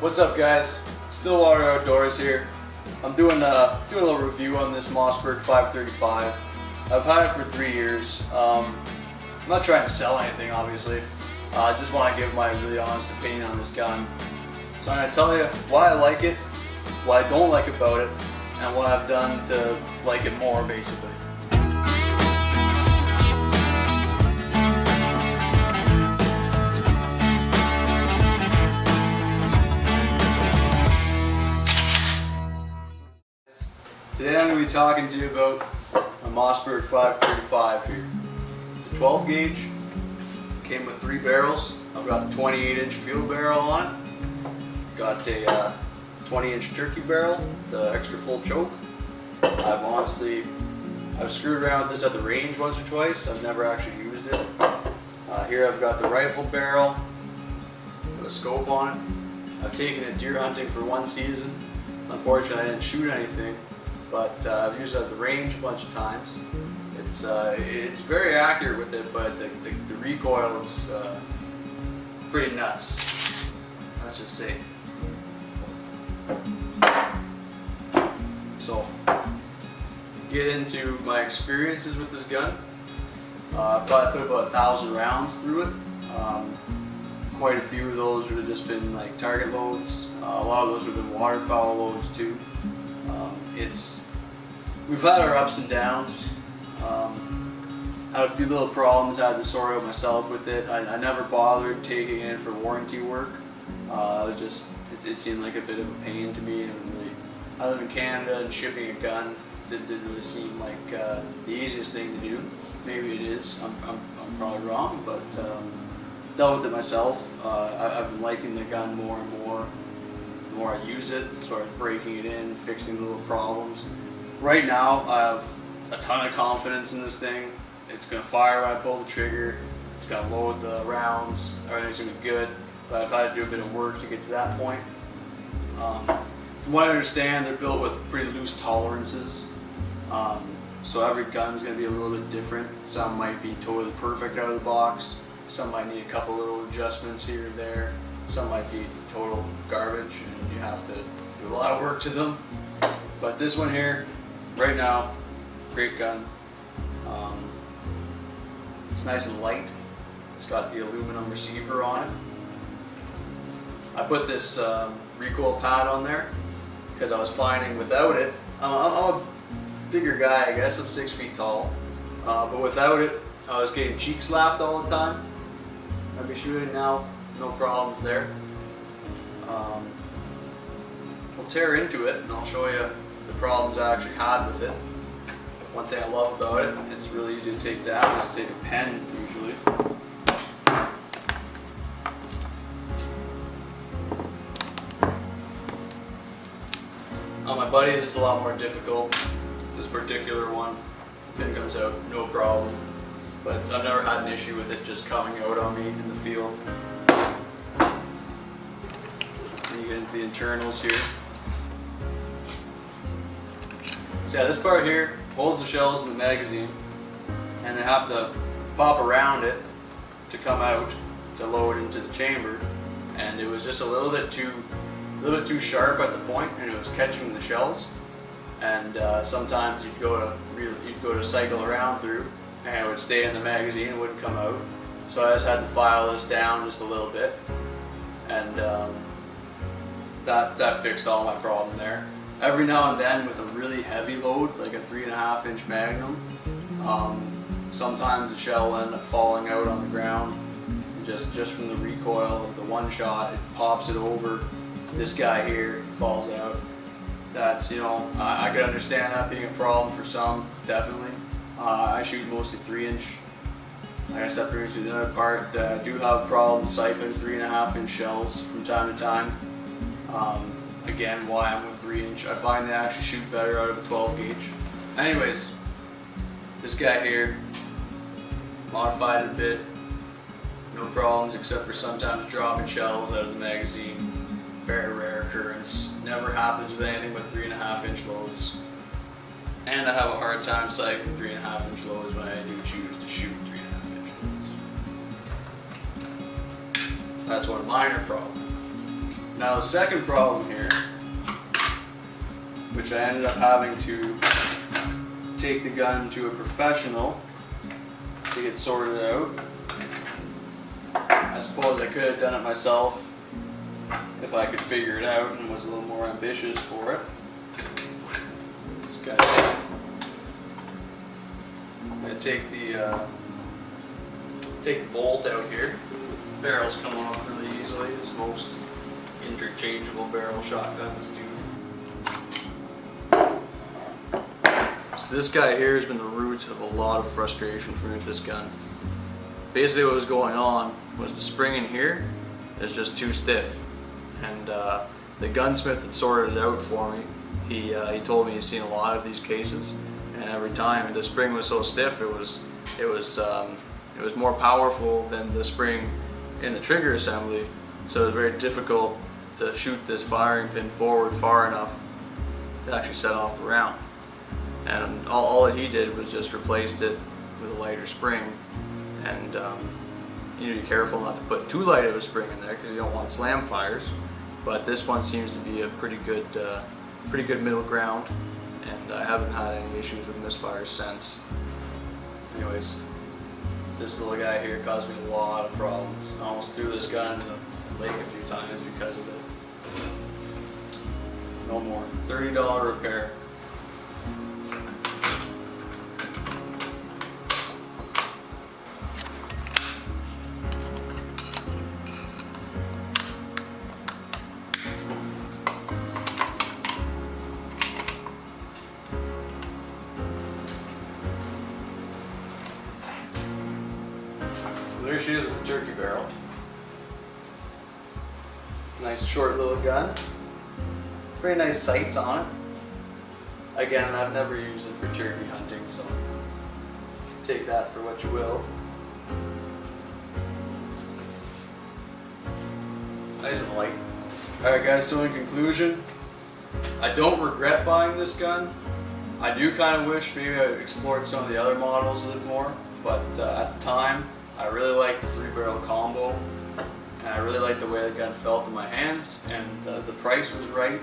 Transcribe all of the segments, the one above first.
What's up, guys? Stillwater Outdoors here. I'm doing a little review on this Mossberg 535. I've had it for 3 years. I'm not trying to sell anything, obviously. I just want to give my really honest opinion on this gun. So I'm going to tell you why I like it, what I don't like about it, and what I've done to like it more, basically. Today I'm going to be talking to you about a Mossberg 535 here. It's a 12 gauge, came with 3 barrels. I've got a 28-inch field barrel on it. Got a 20-inch turkey barrel, the extra full choke. I've screwed around with this at the range once or twice. I've never actually used it. Here I've got the rifle barrel with a scope on it. I've taken it deer hunting for 1 season. Unfortunately, I didn't shoot anything. But I've used it at the range a bunch of times. It's very accurate with it, but the recoil is pretty nuts. Let's just say. So, get into my experiences with this gun. I've probably put about 1,000 rounds through it. Quite a few of those would have just been like target loads. A lot of those would have been waterfowl loads too. We've had our ups and downs. Had a few little problems I had to sort out myself with it. I never bothered taking it in for warranty work. It seemed like a bit of a pain to me. I live in Canada, and shipping a gun didn't really seem like the easiest thing to do. Maybe it is. I'm probably wrong, but dealt with it myself. I've been liking the gun more and more. The more I use it, started breaking it in, fixing the little problems. Right now, I have a ton of confidence in this thing. It's going to fire when I pull the trigger. It's going to load the rounds. Everything's going to be good. But I've had to do a bit of work to get to that point. From what I understand, they're built with pretty loose tolerances. So every gun's going to be a little bit different. Some might be totally perfect out of the box. Some might need a couple little adjustments here and there. Some might be total garbage and you have to do a lot of work to them. But this one here, right now, great gun. It's nice and light. It's got the aluminum receiver on it. I put this recoil pad on there because I was finding without it, I'm a bigger guy, I guess. I'm 6 feet tall. But without it, I was getting cheek slapped all the time. I'd be shooting now, no problems there. We'll tear into it and I'll show you the problems I actually had with it. One thing I love about it, it's really easy to take down. Just take a pen usually. On my buddies it's a lot more difficult. This particular one, pin comes out, no problem. But I've never had an issue with it just coming out on me in the field. And you get into the internals here. So yeah, this part here holds the shells in the magazine, and they have to pop around it to come out to load into the chamber. And it was just a little bit too sharp at the point, and it was catching the shells. And sometimes you'd go to cycle around through, and it would stay in the magazine, it wouldn't come out. So I just had to file this down just a little bit, and that fixed all my problem there. Every now and then with a really heavy load, like a 3.5-inch Magnum, sometimes the shell will end up falling out on the ground. Just from the recoil of the one shot, it pops it over. This guy here falls out. That's, I could understand that being a problem for some, definitely. I shoot mostly 3-inch. Like I said previously, the other part, I do have problems cycling 3.5-inch shells from time to time. Again, why I'm with 3-inch. I find they actually shoot better out of a 12 gauge. Anyways, this guy here, modified it a bit. No problems except for sometimes dropping shells out of the magazine. Very rare occurrence. Never happens with anything but 3.5-inch loads. And I have a hard time cycling 3.5-inch loads when I do choose to shoot 3.5-inch loads. That's one minor problem. Now the second problem here, which I ended up having to take the gun to a professional to get sorted out. I suppose I could have done it myself if I could figure it out and was a little more ambitious for it. This guy, I'm going to take the bolt out here. Barrels come off really easily, as most interchangeable barrel shotguns do. So this guy here has been the root of a lot of frustration for me with this gun. Basically what was going on was the spring in here is just too stiff, and the gunsmith that sorted it out for me, he told me he's seen a lot of these cases, and every time the spring was so stiff it was more powerful than the spring in the trigger assembly, so it was very difficult to shoot this firing pin forward far enough to actually set off the round. And all that he did was just replaced it with a lighter spring, and you need to be careful not to put too light of a spring in there because you don't want slam fires. But this one seems to be a pretty good middle ground, and I haven't had any issues with misfires since. Anyways, this little guy here caused me a lot of problems. I almost threw this gun in the lake a few times because of it. No more. $30 repair. There she is with the turkey barrel. Nice short little gun. Very nice sights on it. Again, I've never used it for turkey hunting, so take that for what you will. Nice and light. Alright guys, so in conclusion, I don't regret buying this gun. I do kind of wish maybe I explored some of the other models a little more, but at the time, I really liked the 3-barrel combo, and I really liked the way the gun felt in my hands, and the price was right.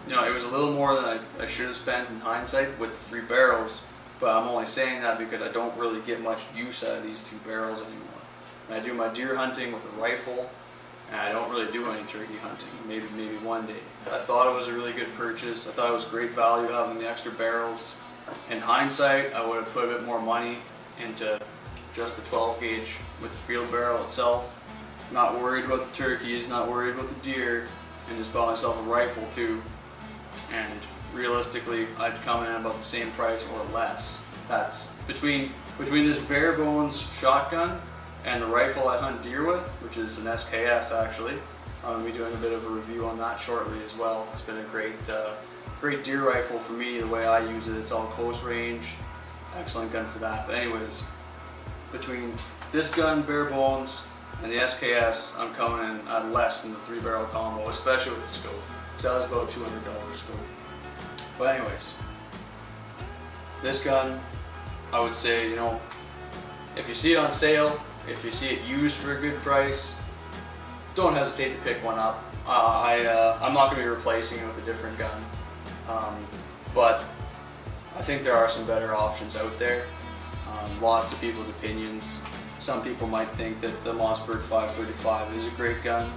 You know, it was a little more than I should have spent in hindsight with the 3 barrels, but I'm only saying that because I don't really get much use out of these 2 barrels anymore. And I do my deer hunting with a rifle, and I don't really do any turkey hunting, maybe one day. I thought it was a really good purchase. I thought it was great value having the extra barrels. In hindsight, I would have put a bit more money into just the 12 gauge with the field barrel itself. Not worried about the turkeys, not worried about the deer, and just bought myself a rifle too. And realistically, I'd come in about the same price or less. That's between this bare bones shotgun and the rifle I hunt deer with, which is an SKS actually. I'm going to be doing a bit of a review on that shortly as well. It's been a great deer rifle for me the way I use it. It's all close range, excellent gun for that. But anyways, between this gun, bare bones, and the SKS, I'm coming in at less than the 3-barrel combo, especially with the scope. So that was about $200 scope. But anyways, this gun, I would say, you know, if you see it on sale, if you see it used for a good price, don't hesitate to pick one up. I'm not going to be replacing it with a different gun, but I think there are some better options out there. Lots of people's opinions. Some people might think that the Mossberg 535 is a great gun,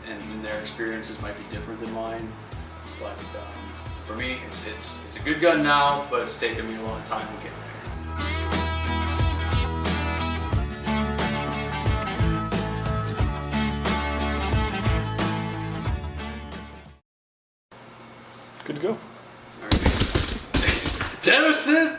and their experiences might be different than mine. But for me, it's a good gun now, but it's taken me a long time to get there. Good to go. All right. Dennison!